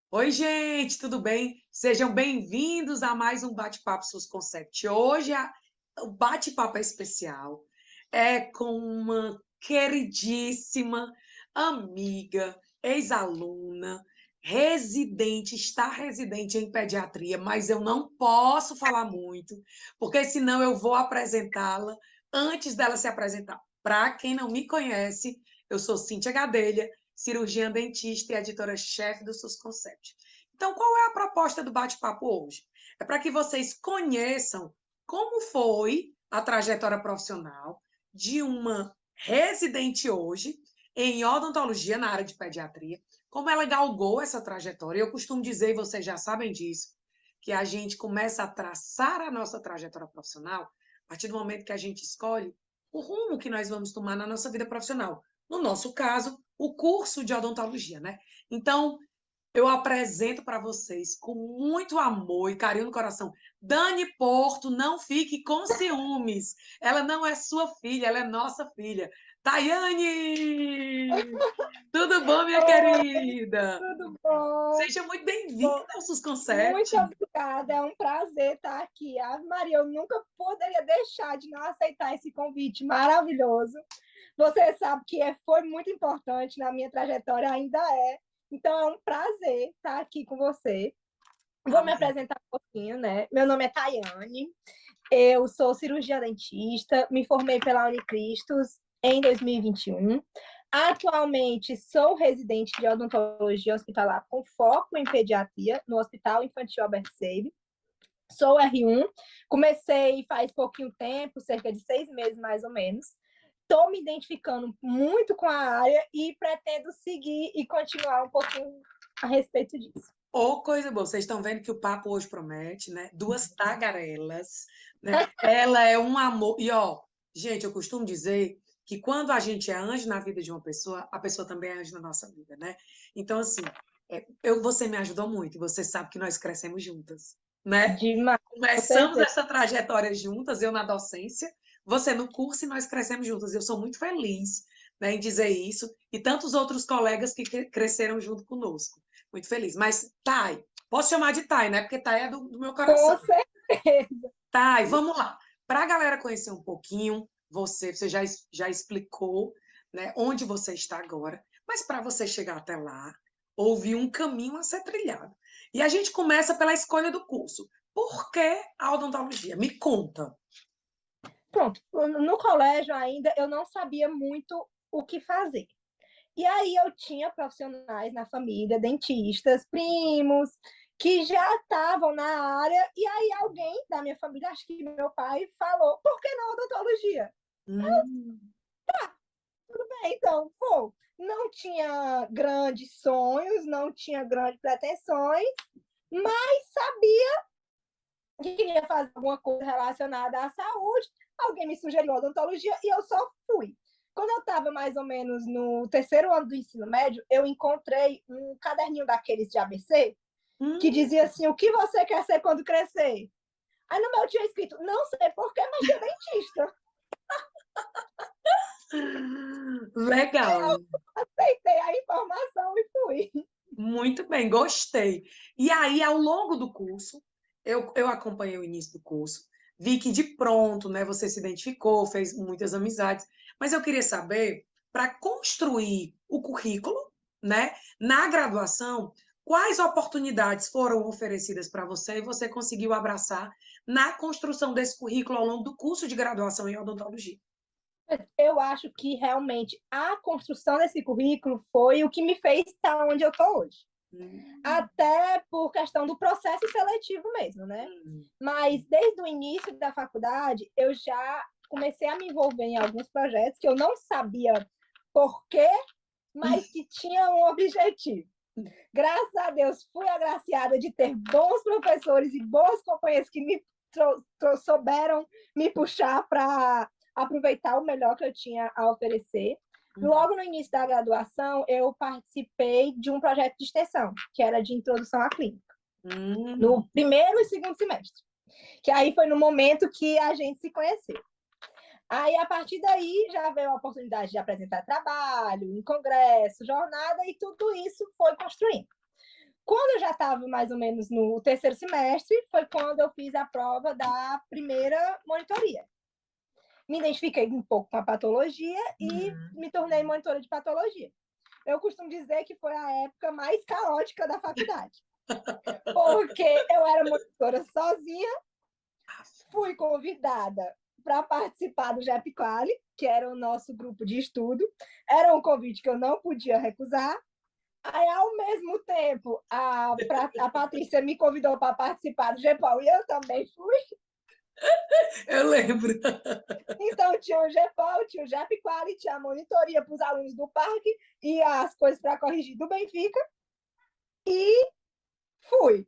Oi, gente, tudo bem? Sejam bem-vindos a mais um Bate-Papo SUS Concept. Hoje o bate-papo é especial, é com uma queridíssima amiga, ex-aluna, residente, está residente em pediatria, mas eu não posso falar muito, porque senão eu vou apresentá-la antes dela se apresentar. Para quem não me conhece, eu sou Cíntia Gadelha, cirurgiã dentista e editora-chefe do SUS Concept. Então, qual é a proposta do bate-papo hoje? É para que vocês conheçam como foi a trajetória profissional de uma residente hoje em odontologia na área de pediatria, como ela galgou essa trajetória. Eu costumo dizer, e vocês já sabem disso, que a gente começa a traçar a nossa trajetória profissional a partir do momento que a gente escolhe o rumo que nós vamos tomar na nossa vida profissional. No nosso caso, o curso de odontologia, né? Então, eu apresento para vocês com muito amor e carinho no coração. Dani Porto, não fique com ciúmes. Ela não é sua filha, ela é nossa filha. Tayane! Tudo bom, minha Oi, querida? tudo bom? Seja muito bem-vinda Bom, ao SUS muito Concept. obrigada, é um prazer estar aqui. Ave Maria, eu nunca poderia deixar de não aceitar esse convite maravilhoso. Você sabe que foi muito importante na minha trajetória, ainda é. Então, é um prazer estar aqui com você. Vou me Amém. apresentar um pouquinho, né? Meu nome é Tayane, eu sou cirurgiã dentista, me formei pela Unicristos em 2021. Atualmente sou residente de odontologia hospitalar com foco em pediatria no Hospital Infantil Albert Sabin. Sou R1, comecei faz pouquinho tempo, cerca de 6 meses mais ou menos. Estou me identificando muito com a área e pretendo seguir e continuar um pouquinho a respeito disso. Ô, coisa boa, vocês estão vendo que o papo hoje promete, né? Duas tagarelas, né? Ela é um amor. E, ó, gente, eu costumo dizer que quando a gente é anjo na vida de uma pessoa, a pessoa também é anjo na nossa vida, né? Então, assim, você me ajudou muito e você sabe que nós crescemos juntas, né? Demais, com Começamos certeza. essa trajetória juntas, eu na docência, você no curso e nós crescemos juntas. Eu sou muito feliz, né, em dizer isso e tantos outros colegas que cresceram junto conosco. Muito feliz. Mas, Thay, posso chamar de Thay, né? Porque Thay é do meu coração. Com certeza. Thay, vamos lá. Para a galera conhecer um pouquinho, você já explicou, né, onde você está agora, mas para você chegar até lá, houve um caminho a ser trilhado. E a gente começa pela escolha do curso. Por que a odontologia? Me conta. Pronto, no colégio ainda eu não sabia muito o que fazer. E aí eu tinha profissionais na família, dentistas, primos, que já estavam na área, e aí alguém da minha família, acho que meu pai, falou, por que não odontologia? Hum, Então, pô, não tinha grandes sonhos, não tinha grandes pretensões, mas sabia que queria fazer alguma coisa relacionada à saúde, alguém me sugeriu odontologia e eu só fui. Quando eu estava mais ou menos no terceiro ano do ensino médio, eu encontrei um caderninho daqueles de ABC que hum, dizia assim: o que você quer ser quando crescer? Aí no meu tinha escrito, não sei porquê, mas tinha dentista. legal. Aceitei a informação e fui. Muito bem, gostei. E aí, ao longo do curso, eu acompanhei o início do curso, vi que de pronto, né, você se identificou, fez muitas amizades, mas eu queria saber, para construir o currículo, né, na graduação, quais oportunidades foram oferecidas para você e você conseguiu abraçar na construção desse currículo ao longo do curso de graduação em odontologia? Eu acho que realmente a construção desse currículo foi o que me fez estar onde eu estou hoje. Hum, Até por questão do processo seletivo mesmo, né? hum, Mas desde o início da faculdade, eu já comecei a me envolver em alguns projetos que eu não sabia por quê, mas que tinham um objetivo. Graças a Deus, fui agraciada de ter bons professores e boas companhias que me souberam me puxar para aproveitar o melhor que eu tinha a oferecer. hum, Logo no início da graduação, eu participei de um projeto de extensão, que era de introdução à clínica, hum. no primeiro e segundo semestre, que aí foi no momento que a gente se conheceu. Aí, a partir daí, já veio a oportunidade de apresentar trabalho, em congresso, jornada, e tudo isso foi construindo. Quando eu já estava mais ou menos no terceiro semestre, foi quando eu fiz a prova da primeira monitoria. Me identifiquei um pouco com a patologia e me tornei monitora de patologia. Eu costumo dizer que foi a época mais caótica da faculdade, porque eu era monitora sozinha, fui convidada para participar do GEP-Quali, que era o nosso grupo de estudo. Era um convite que eu não podia recusar. Aí, ao mesmo tempo, a Patrícia me convidou para participar do GEPAL e eu também fui. Eu lembro. Então, tinha o GEPAL, tinha o GEP-Quali, tinha a monitoria para os alunos do parque e as coisas para corrigir do Benfica. E fui.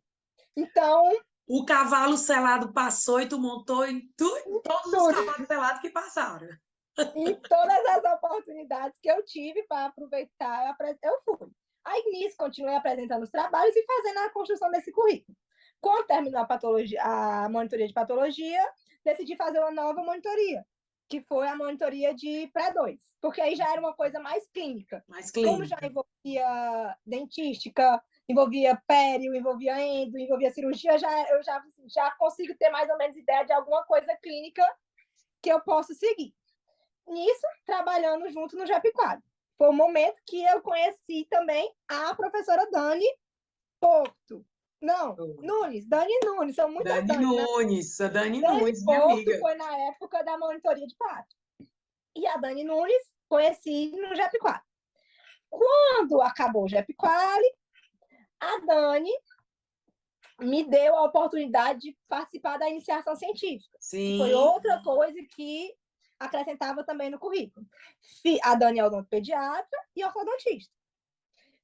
Então, O cavalo selado passou e tu montou em todos os tudo. cavalos selados que passaram. Em todas as oportunidades que eu tive para aproveitar, eu fui. Aí, nisso, continuei apresentando os trabalhos e fazendo a construção desse currículo. Quando terminou a monitoria de patologia, decidi fazer uma nova monitoria, que foi a monitoria de pré-2, porque aí já era uma coisa mais clínica. Mais Como já clínica. envolvia dentística, envolvia pério, envolvia endo, envolvia cirurgia, eu já consigo ter mais ou menos ideia de alguma coisa clínica que eu posso seguir. Nisso, trabalhando junto no JEP-Quali. Foi o momento que eu conheci também a professora Dani Porto. Não, Nunes, Dani Nunes, são muitas Dani Dani, né? Nunes, a Dani Dani Nunes, minha Porto amiga. foi na época da monitoria de pato. E a Dani Nunes conheci no JEP-Quali. Quando acabou o JEP-Quali, a Dani me deu a oportunidade de participar da iniciação científica, que foi Sim. outra coisa que acrescentava também no currículo. A Dani é odontopediatra e ortodontista.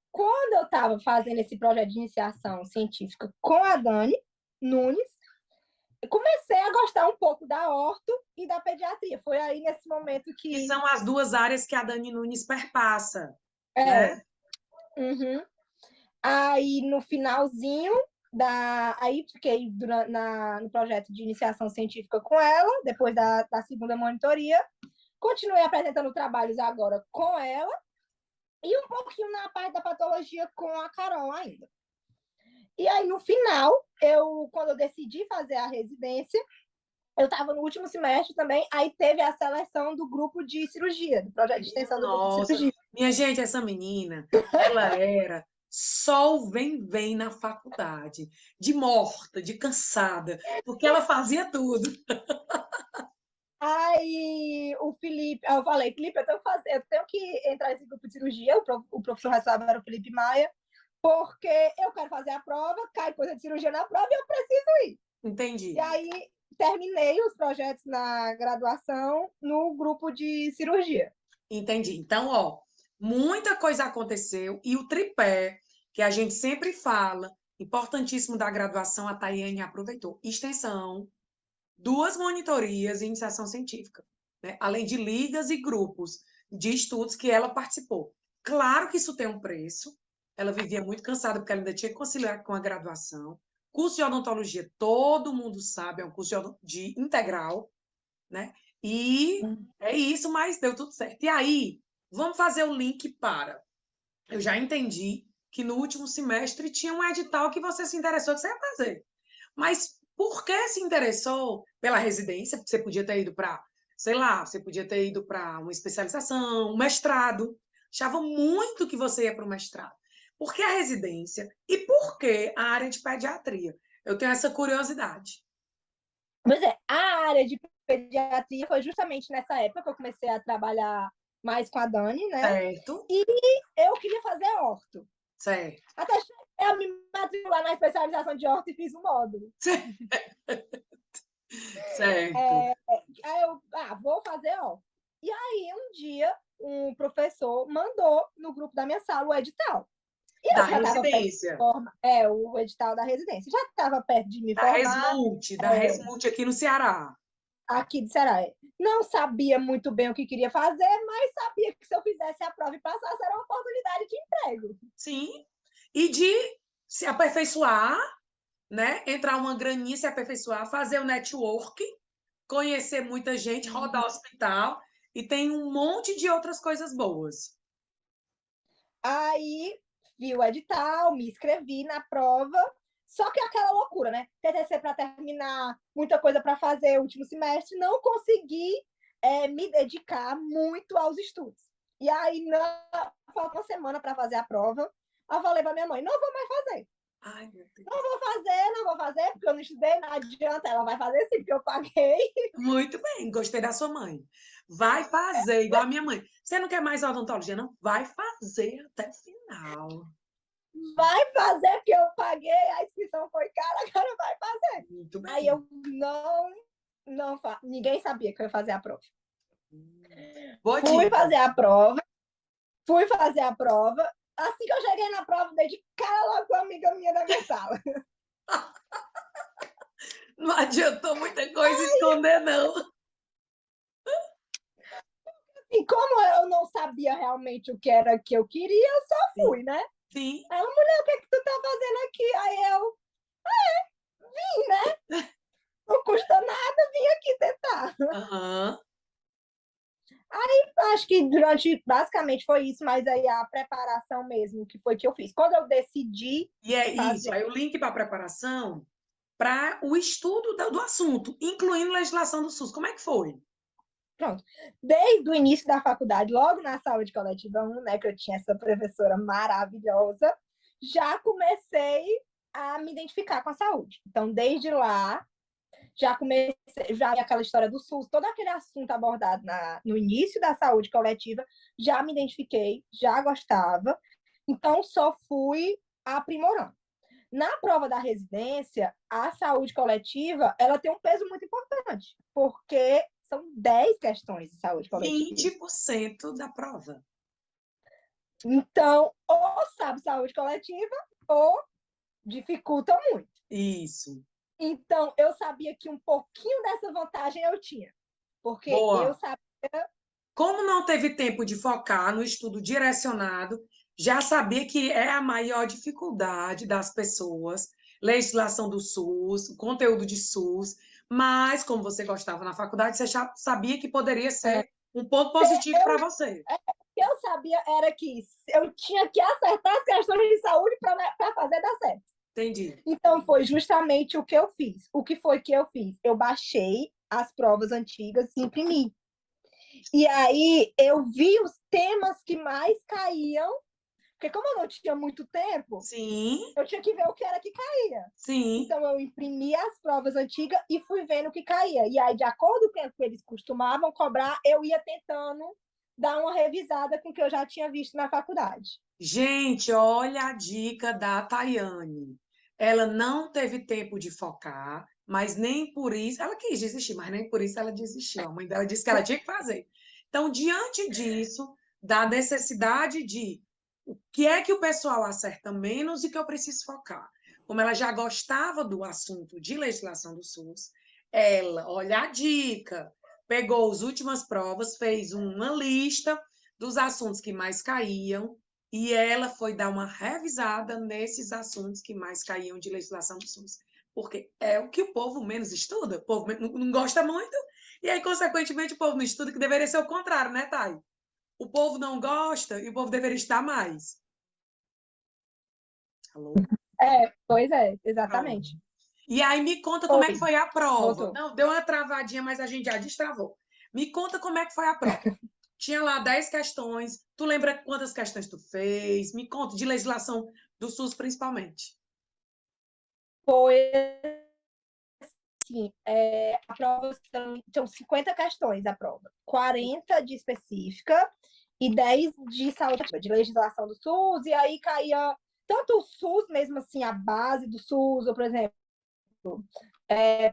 Quando eu estava fazendo esse projeto de iniciação científica com a Dani Nunes, eu comecei a gostar um pouco da orto e da pediatria. Foi aí nesse momento Que que... são as duas áreas que a Dani Nunes perpassa, É. né? Uhum. Aí, no finalzinho Aí, fiquei no projeto de iniciação científica com ela, depois da segunda monitoria. Continuei apresentando trabalhos agora com ela e um pouquinho na parte da patologia com a Carol ainda. E aí, no final, quando eu decidi fazer a residência, eu estava no último semestre também, aí teve a seleção do grupo de cirurgia, do projeto de extensão do grupo de Nossa, cirurgia. minha gente, essa menina, ela era só o vem na faculdade, de morta, de cansada, porque ela fazia tudo. Aí o Felipe, eu falei, Felipe, eu tenho que entrar nesse grupo de cirurgia, o professor responsável era o Felipe Maia, porque eu quero fazer a prova, cai coisa de cirurgia na prova e eu preciso ir. Entendi. E aí terminei os projetos na graduação no grupo de cirurgia. Entendi. Então, ó, muita coisa aconteceu e o tripé, que a gente sempre fala, importantíssimo da graduação, a Tayane aproveitou. Extensão, duas monitorias e iniciação científica, né? Além de ligas e grupos de estudos que ela participou. Claro que isso tem um preço, ela vivia muito cansada, porque ela ainda tinha que conciliar com a graduação. Curso de odontologia, todo mundo sabe, é um curso de integral, né? E é isso, mas deu tudo certo. E aí, vamos fazer o link para. Eu já entendi que no último semestre tinha um edital que você se interessou que você ia fazer. Mas por que se interessou pela residência? Porque você podia ter ido para, sei lá, você podia ter ido para uma especialização, um mestrado. Achava muito que você ia para o mestrado. Por que a residência? E por que a área de pediatria? Eu tenho essa curiosidade. Pois é, a área de pediatria foi justamente nessa época que eu comecei a trabalhar mais com a Dani, né? Certo? E eu queria fazer orto. Certo. Até cheguei a me matricular na especialização de orto e fiz um módulo. Certo. Aí eu, vou fazer orto. E aí, um dia, um professor mandou no grupo da minha sala o edital. E Da eu já estava perto de residência. formar. O edital da residência. Já estava perto de me Da formar Resmult, da Resmult aqui no Ceará. aqui de Ceará. Não sabia muito bem o que queria fazer, mas sabia que se eu fizesse a prova e passasse, era uma oportunidade de emprego. Sim. E de se aperfeiçoar, né? Entrar uma graninha, se aperfeiçoar, fazer o network, conhecer muita gente, rodar o hospital e tem um monte de outras coisas boas. Aí vi o edital, me inscrevi na prova, só que aquela loucura, né? TCC para terminar, muita coisa para fazer, último semestre, não consegui me dedicar muito aos estudos. E aí, falta uma semana para fazer a prova, eu falei para minha mãe, não vou mais fazer. Ai, meu Deus. Não vou fazer, porque eu não estudei, não adianta, ela vai fazer sim, porque eu paguei. Muito bem, gostei da sua mãe. Vai fazer, igual a minha mãe. Você não quer mais odontologia, não? Vai fazer até o final. Vai fazer, porque eu paguei, a inscrição foi cara, agora vai fazer. Muito bem. Aí eu não faço. Ninguém sabia que eu ia fazer a prova. Boa Fui dica. fazer a prova. Assim que eu cheguei na prova, dei de cara logo com uma amiga minha da minha sala. Não adiantou muita coisa esconder, não. E como eu não sabia realmente o que era que eu queria, eu só fui, né? Sim. Ela, mulher, o que é que tu tá fazendo aqui? Aí eu, vim, né? Não custa nada, vim aqui tentar. Aham. Acho que basicamente foi isso, mas aí a preparação mesmo, que foi que eu fiz. Quando eu decidi E é isso. fazer. Aí o link para a preparação para o estudo do assunto, incluindo legislação do SUS. Como é que foi? Pronto. Desde o início da faculdade, logo na saúde coletiva 1, né, que eu tinha essa professora maravilhosa, já comecei a me identificar com a saúde. Então, desde lá, já comecei, já aquela história do SUS, todo aquele assunto abordado no início da saúde coletiva, já me identifiquei, já gostava. Então, só fui aprimorando. Na prova da residência, a saúde coletiva, ela tem um peso muito importante, porque são 10 questões de saúde coletiva. 20% da prova. Então, ou sabe saúde coletiva, ou dificulta muito. Isso. Então, eu sabia que um pouquinho dessa vantagem eu tinha, porque Boa. eu sabia. Como não teve tempo de focar no estudo direcionado, já sabia que é a maior dificuldade das pessoas, legislação do SUS, conteúdo de SUS, mas como você gostava na faculdade, você já sabia que poderia ser um ponto positivo para você. O que eu sabia era que eu tinha que acertar as questões de saúde para fazer dar certo. Entendi. Então, foi justamente o que eu fiz. O que foi que eu fiz? Eu baixei as provas antigas e imprimi. E aí, eu vi os temas que mais caíam, porque como eu não tinha muito tempo, Sim, eu tinha que ver o que era que caía. sim. Então, eu imprimi as provas antigas e fui vendo o que caía. E aí, de acordo com o que eles costumavam cobrar, eu ia tentando dar uma revisada com o que eu já tinha visto na faculdade. Gente, olha a dica da Tayane. Ela não teve tempo de focar, mas nem por isso ela quis desistir, mas nem por isso ela desistiu. A mãe dela disse que ela tinha que fazer. Então, diante disso, da necessidade de o que é que o pessoal acerta menos e que eu preciso focar. Como ela já gostava do assunto de legislação do SUS, ela, olha a dica, pegou as últimas provas, fez uma lista dos assuntos que mais caíam e ela foi dar uma revisada nesses assuntos que mais caíam de legislação do SUS. Porque é o que o povo menos estuda, o povo não gosta muito, e aí, consequentemente, o povo não estuda, que deveria ser o contrário, né, Thay? O povo não gosta e o povo deveria estudar mais. Alô? Pois é, Pronto. exatamente. E aí, me conta como é que foi a prova. Voltou. Não, deu uma travadinha, mas a gente já destravou. Me conta como é que foi a prova. Tinha lá 10 questões. Tu lembra quantas questões tu fez? Me conta, de legislação do SUS, principalmente. Foi assim, a prova são 50 questões a prova. 40 de específica e 10 de saúde, de legislação do SUS, e aí caía tanto o SUS mesmo assim, a base do SUS, ou, por exemplo,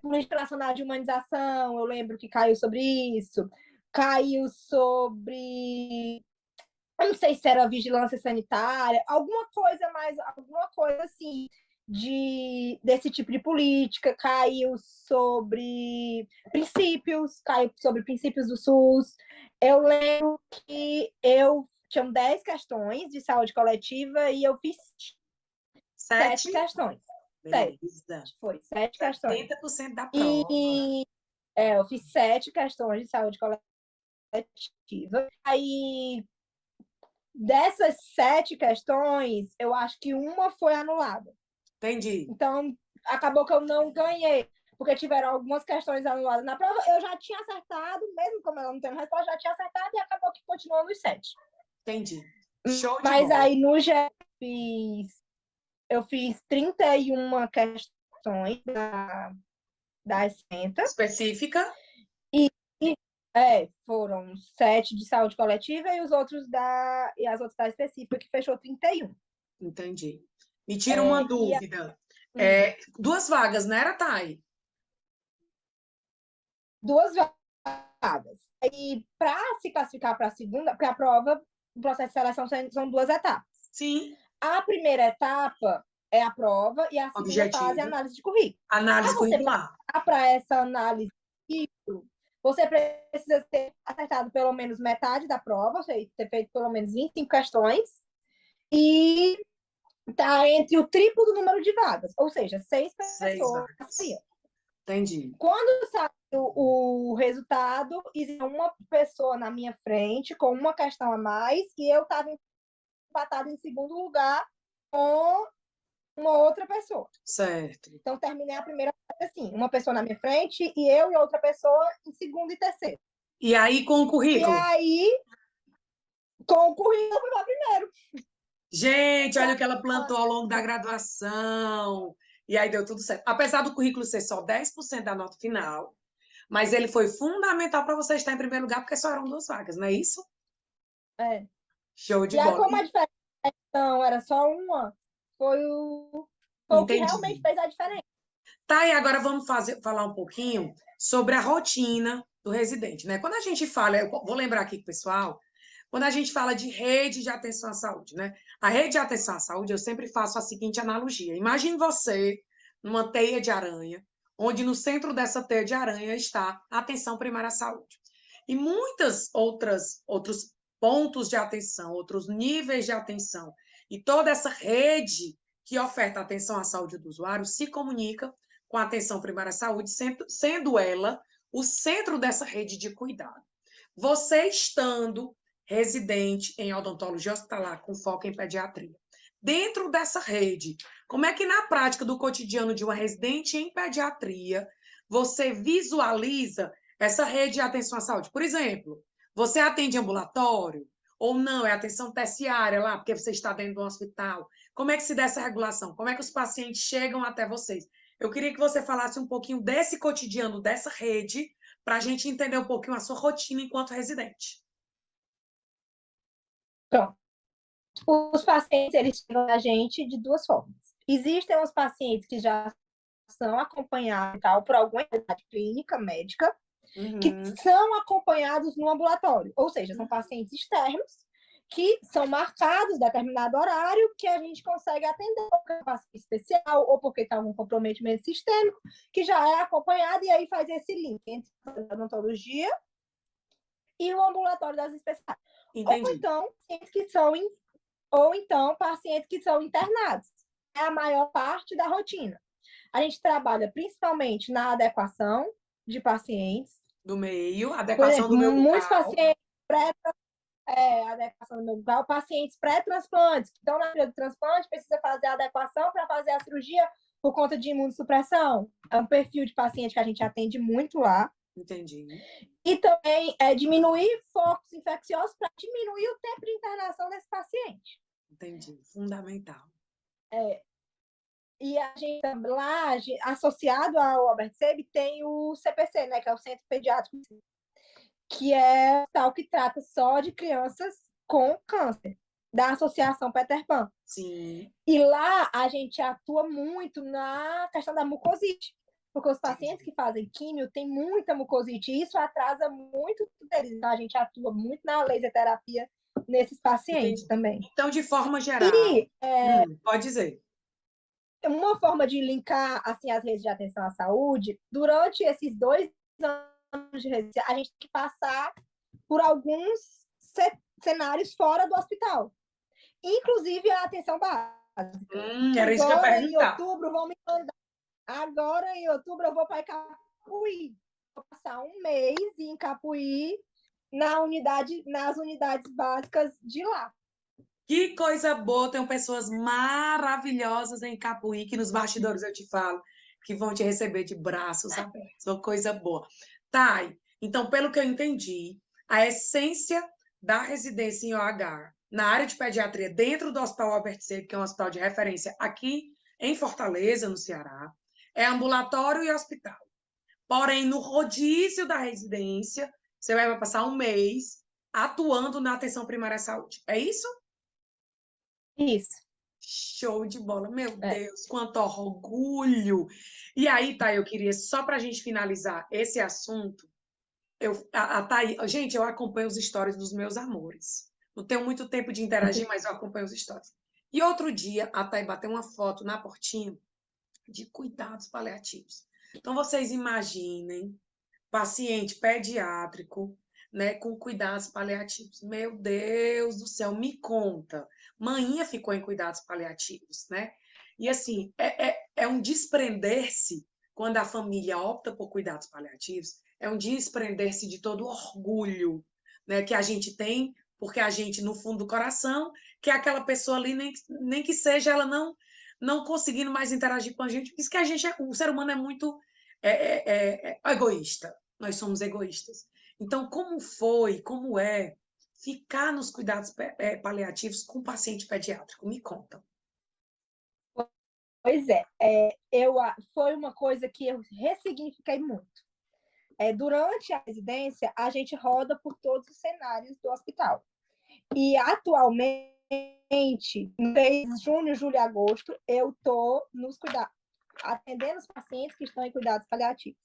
Política Nacional de Humanização, eu lembro que caiu sobre isso, caiu sobre, eu não sei se era vigilância sanitária, alguma coisa assim, desse tipo de política, caiu sobre princípios do SUS. Eu lembro que tinham 10 questões de saúde coletiva e eu fiz 7 questões. Beleza. Foi 7 questões. 70% da prova. E eu fiz 7 questões de saúde coletiva. Aí dessas 7 questões, eu acho que uma foi anulada. Entendi. Então, acabou que eu não ganhei, porque tiveram algumas questões anuladas na prova. Eu já tinha acertado, mesmo como ela não tem resposta, já tinha acertado e acabou que continuou nos 7. Entendi. Show de Mas bola. aí, no geral, eu fiz 31 questões das 60. Específica? E foram 7 de saúde coletiva e as outras da específica, que fechou 31. Entendi. Me tira uma dúvida. 2 vagas, não era, Thay? 2 vagas. E para se classificar para a segunda, porque a prova, o processo de seleção são 2 etapas. Sim. A primeira etapa é a prova e a segunda fase é a Objetivo. análise de currículo. Análise Para você curricular. passar para essa análise de currículo, você precisa ter acertado pelo menos metade da prova, ou seja, ter feito pelo menos 25 questões, e está entre o triplo do número de vagas, ou seja, 6 6 pessoas. vagas. Entendi. Quando saiu o resultado, existia uma pessoa na minha frente com uma questão a mais e eu estava empatada em segundo lugar com uma outra pessoa. Certo. Então, terminei a primeira fase assim, uma pessoa na minha frente e eu e outra pessoa em segundo e terceiro. E aí, com o E currículo? aí, com o currículo, eu fui para primeiro. Gente, olha o que ela plantou ao longo da graduação. E aí deu tudo certo. Apesar do currículo ser só 10% da nota final, mas ele foi fundamental para você estar em primeiro lugar, porque só eram 2 vagas, não é isso? É. Show de E aí, bola. como a diferença era só uma, foi o que realmente Entendi. fez a diferença. Tá, e agora vamos falar um pouquinho sobre a rotina do residente, né? Quando a gente fala, eu vou lembrar aqui, pessoal, quando a gente fala de rede de atenção à saúde, né? A rede de atenção à saúde, eu sempre faço a seguinte analogia. Imagine você numa teia de aranha, onde no centro dessa teia de aranha está a atenção primária à saúde. E muitas outros pontos de atenção, outros níveis de atenção, e toda essa rede que oferta atenção à saúde do usuário se comunica com a atenção primária à saúde, sendo ela o centro dessa rede de cuidado. Você estando residente em odontologia hospitalar com foco em pediatria, dentro dessa rede, como é que na prática do cotidiano de uma residente em pediatria, você visualiza essa rede de atenção à saúde? Por exemplo, você atende ambulatório ou não? É atenção terciária lá, porque você está dentro do hospital? Como é que se dá essa regulação? Como é que os pacientes chegam até vocês? Eu queria que você falasse um pouquinho desse cotidiano, dessa rede, para a gente entender um pouquinho a sua rotina enquanto residente. Pronto. Os pacientes, eles chegam a gente de 2 formas. Existem os pacientes que já são acompanhados por alguma entidade clínica, médica, que são acompanhados no ambulatório. Ou seja, são pacientes externos que são marcados em determinado horário que a gente consegue atender porque é um paciente especial ou porque está algum comprometimento sistêmico, que já é acompanhado e aí faz esse link entre a odontologia e o ambulatório das especialidades. Entendi. Ou então pacientes que são internados. É a maior parte da rotina. A gente trabalha principalmente na adequação de pacientes. Do meio, Por adequação exemplo, do meu muitos bucal. pacientes adequação do meu bucal, pacientes pré-transplantes, que estão na fila do transplante, precisa fazer a adequação para fazer a cirurgia por conta de imunossupressão. É um perfil de paciente que a gente atende muito lá. Entendi. E também diminuir focos infecciosos para diminuir o tempo de internação desse paciente. Entendi. Fundamental. E a gente lá, associado ao Albert Seib, tem o CPC, né, que é o Centro Pediátrico, que é tal que trata só de crianças com câncer, da Associação Peter Pan. Sim. E lá a gente atua muito na questão da mucosite, porque os pacientes que fazem químio têm muita mucosite, e isso atrasa muito deles. Então, a gente atua muito na laser terapia nesses pacientes também. Então, de forma geral, pode dizer. Uma forma de linkar assim, as redes de atenção à saúde, durante esses 2 anos de residência, a gente tem que passar por alguns cenários fora do hospital, inclusive a atenção básica. Era isso que eu ia Agora, em perguntar. outubro, vão me mandar. Agora, em outubro, eu vou para Capuí. Vou passar um mês em Capuí nas unidades básicas de lá. Que coisa boa, tenho pessoas maravilhosas em Capuí, que nos bastidores eu te falo, que vão te receber de braços abertos. Uma coisa boa. Thay, então, pelo que eu entendi, a essência da residência em OH, na área de pediatria, dentro do Hospital Albert Seib, que é um hospital de referência aqui em Fortaleza, no Ceará, é ambulatório e hospital. Porém, no rodízio da residência, você vai passar um mês atuando na atenção primária à saúde. É isso? Isso. Show de bola. Meu É. Deus, quanto orgulho! E aí, tá, eu queria, só para a gente finalizar esse assunto, Thay, gente, eu acompanho os stories dos meus amores. Não tenho muito tempo de interagir, mas eu acompanho os stories. E outro dia, a Thay bateu uma foto na portinha de cuidados paliativos. Então, vocês imaginem, paciente pediátrico, né, com cuidados paliativos. Meu Deus do céu, me conta. Maninha ficou em cuidados paliativos, né? E assim, é um desprender-se quando a família opta por cuidados paliativos, é um desprender-se de todo o orgulho, né, que a gente tem, porque a gente, no fundo do coração, que é aquela pessoa ali, nem que seja ela não conseguindo mais interagir com a gente, porque a gente o ser humano é muito egoísta. Nós somos egoístas. Então, como é ficar nos cuidados paliativos com paciente pediátrico? Me conta. Pois é, foi uma coisa que eu ressignifiquei muito. Durante a residência, a gente roda por todos os cenários do hospital. E, atualmente, no mês de junho, julho e agosto, eu estou atendendo os pacientes que estão em cuidados paliativos.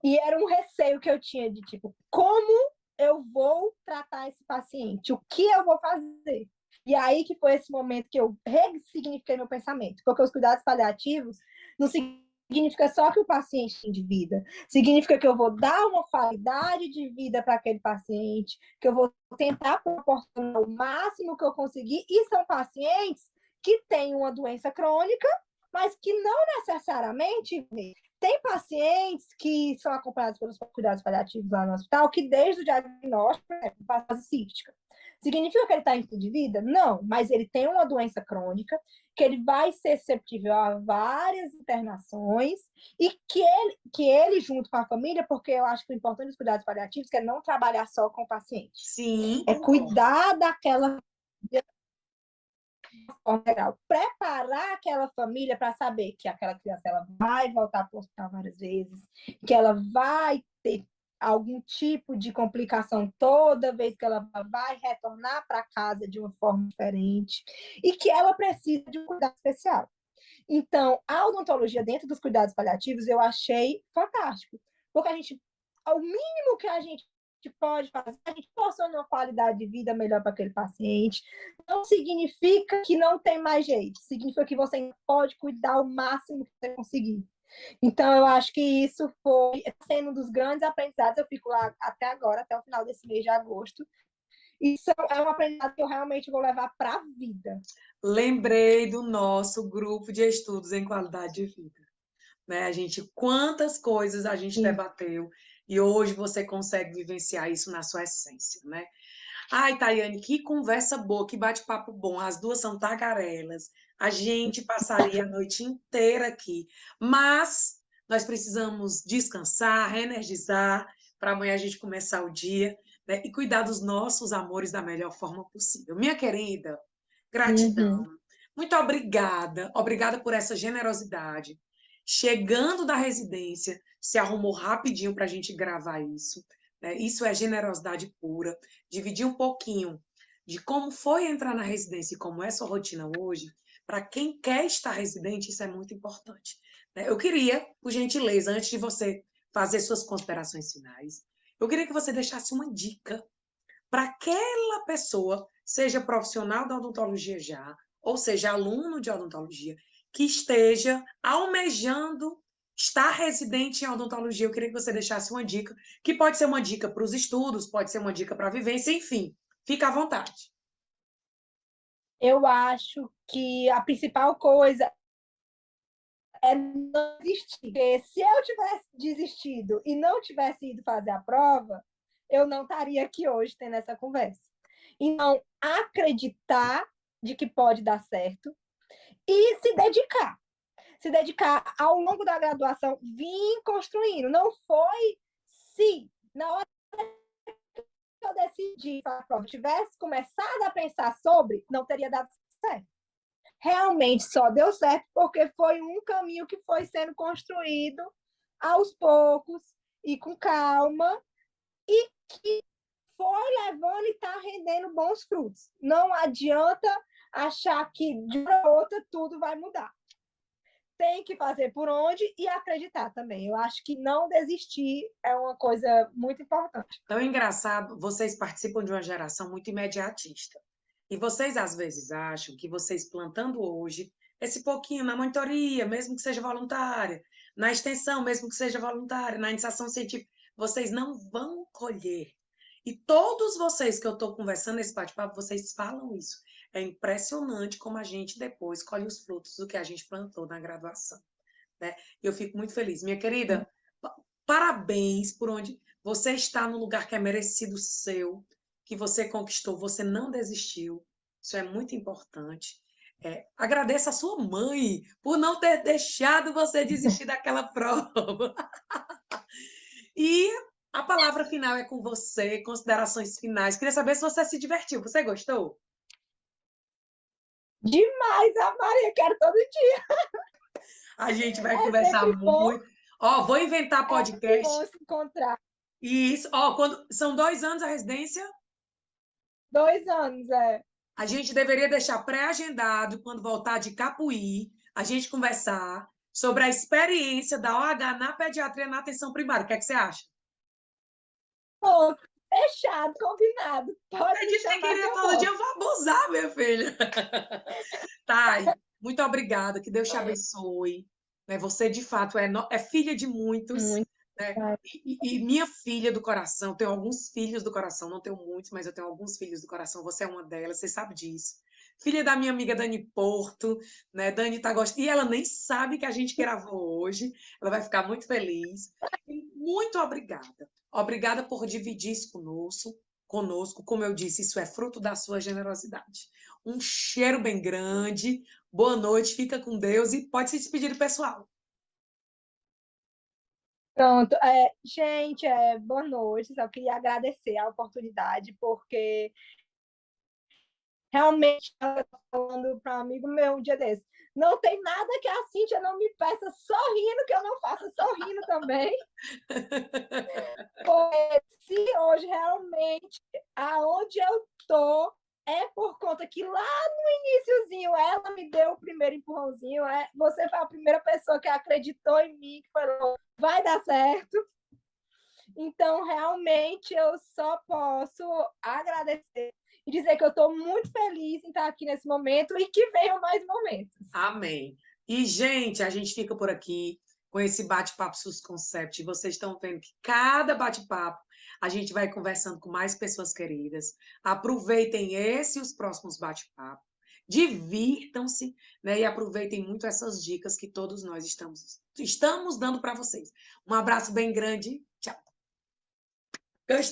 E era um receio que eu tinha de, tipo, como eu vou tratar esse paciente? O que eu vou fazer? E aí que foi esse momento que eu ressignifiquei meu pensamento. Porque os cuidados paliativos não significa só que o paciente tem de vida. Significa que eu vou dar uma qualidade de vida para aquele paciente, que eu vou tentar proporcionar o máximo que eu conseguir. E são pacientes que têm uma doença crônica, mas que não necessariamente tem pacientes que são acompanhados pelos cuidados paliativos lá no hospital que, desde o diagnóstico, por exemplo, fase cística. Significa que ele está em fim de vida? Não, mas ele tem uma doença crônica, que ele vai ser susceptível a várias internações e que ele junto com a família, porque eu acho que o importante dos cuidados paliativos é não trabalhar só com o paciente. Sim, é cuidar daquela geral, preparar aquela família para saber que aquela criança ela vai voltar para o hospital várias vezes, que ela vai ter algum tipo de complicação toda vez que ela vai retornar para casa de uma forma diferente e que ela precisa de um cuidado especial. Então, a odontologia dentro dos cuidados paliativos eu achei fantástico, porque o mínimo que a gente pode fazer, a gente proporciona uma qualidade de vida melhor para aquele paciente. Não significa que não tem mais jeito, significa que você pode cuidar o máximo que você conseguir. Então, eu acho que isso foi sendo um dos grandes aprendizados. Eu fico lá até agora, até o final desse mês de agosto. Isso é um aprendizado que eu realmente vou levar para a vida. Lembrei do nosso grupo de estudos em qualidade de vida. Né? Quantas coisas a gente debateu e hoje você consegue vivenciar isso na sua essência, né? Ai, Tayane, que conversa boa, que bate-papo bom. As duas são tagarelas. A gente passaria a noite inteira aqui, mas nós precisamos descansar, reenergizar, para amanhã a gente começar o dia, né? E cuidar dos nossos amores da melhor forma possível. Minha querida, gratidão. Uhum. Muito obrigada. Obrigada por essa generosidade. Chegando da residência, se arrumou rapidinho para a gente gravar isso. Né? Isso é generosidade pura. Dividir um pouquinho de como foi entrar na residência e como é sua rotina hoje, para quem quer estar residente, isso é muito importante. Né? Eu queria, por gentileza, antes de você fazer suas considerações finais, eu queria que você deixasse uma dica para aquela pessoa, seja profissional da odontologia já, ou seja, aluno de odontologia, que esteja almejando estar residente em odontologia. Eu queria que você deixasse uma dica, que pode ser uma dica para os estudos, pode ser uma dica para a vivência, enfim, fica à vontade. Eu acho que a principal coisa é não desistir. Porque se eu tivesse desistido e não tivesse ido fazer a prova, eu não estaria aqui hoje tendo essa conversa. Então, acreditar de que pode dar certo e se dedicar. Se dedicar ao longo da graduação, vir construindo. Não foi se, na hora que eu decidi para a prova, tivesse começado a pensar sobre, não teria dado certo. Realmente só deu certo porque foi um caminho que foi sendo construído aos poucos e com calma e que foi levando e está rendendo bons frutos. Não adianta achar que de uma ou outra tudo vai mudar. Tem que fazer por onde e acreditar também. Eu acho que não desistir é uma coisa muito importante. Tão engraçado, vocês participam de uma geração muito imediatista. E vocês, às vezes, acham que vocês plantando hoje, esse pouquinho na monitoria, mesmo que seja voluntária, na extensão, mesmo que seja voluntária, na iniciação científica, vocês não vão colher. E todos vocês que eu estou conversando nesse bate-papo, vocês falam isso. É impressionante como a gente depois colhe os frutos do que a gente plantou na graduação, né? Eu fico muito feliz. Minha querida, parabéns por onde você está no lugar que é merecido seu, que você conquistou, você não desistiu. Isso é muito importante. Agradeço a sua mãe por não ter deixado você desistir daquela prova. E a palavra final é com você, considerações finais. Queria saber se você se divertiu. Você gostou? Demais, a Maria, quero todo dia. A gente vai É conversar sempre bom, muito. Ó, vou inventar bom podcast. se encontrar. Isso. Ó, são 2 anos a residência. 2 anos, é. A gente deveria deixar pré-agendado, quando voltar de Capuí, a gente conversar sobre a experiência da OH na pediatria na atenção primária. O que é que você acha? Pô, fechado, combinado. Pode Você me disse que chamar que queria eu todo dia, vou. eu vou abusar, minha filha. Thay, muito obrigada, que Deus te abençoe. Né? Você, de fato, é filha de muitos. Muito. Né? E minha filha do coração, tenho alguns filhos do coração, não tenho muitos, mas eu tenho alguns filhos do coração, você é uma delas, você sabe disso. Filha da minha amiga Dani Porto, né? Dani tá gostando, e ela nem sabe que a gente gravou hoje, ela vai ficar muito feliz. E muito obrigada. Obrigada por dividir isso conosco. Como eu disse, isso é fruto da sua generosidade. Um cheiro bem grande, boa noite, fica com Deus e pode se despedir do pessoal. Pronto. Gente, boa noite. Só queria agradecer a oportunidade, porque realmente, eu estava falando para um amigo meu um dia desse, não tem nada que a Cíntia não me peça sorrindo, que eu não faça sorrindo também. Porque se hoje realmente, aonde eu estou, é por conta que lá no iniciozinho ela me deu o primeiro empurrãozinho. Você foi a primeira pessoa que acreditou em mim, que falou, vai dar certo. Então, realmente, eu só posso agradecer e dizer que eu estou muito feliz em estar aqui nesse momento e que venham mais momentos. Amém. E, gente, a gente fica por aqui com esse bate-papo SUS Concept. Vocês estão vendo que cada bate-papo a gente vai conversando com mais pessoas queridas. Aproveitem esse e os próximos bate-papos. Divirtam-se, né? E aproveitem muito essas dicas que todos nós estamos dando para vocês. Um abraço bem grande. Tchau.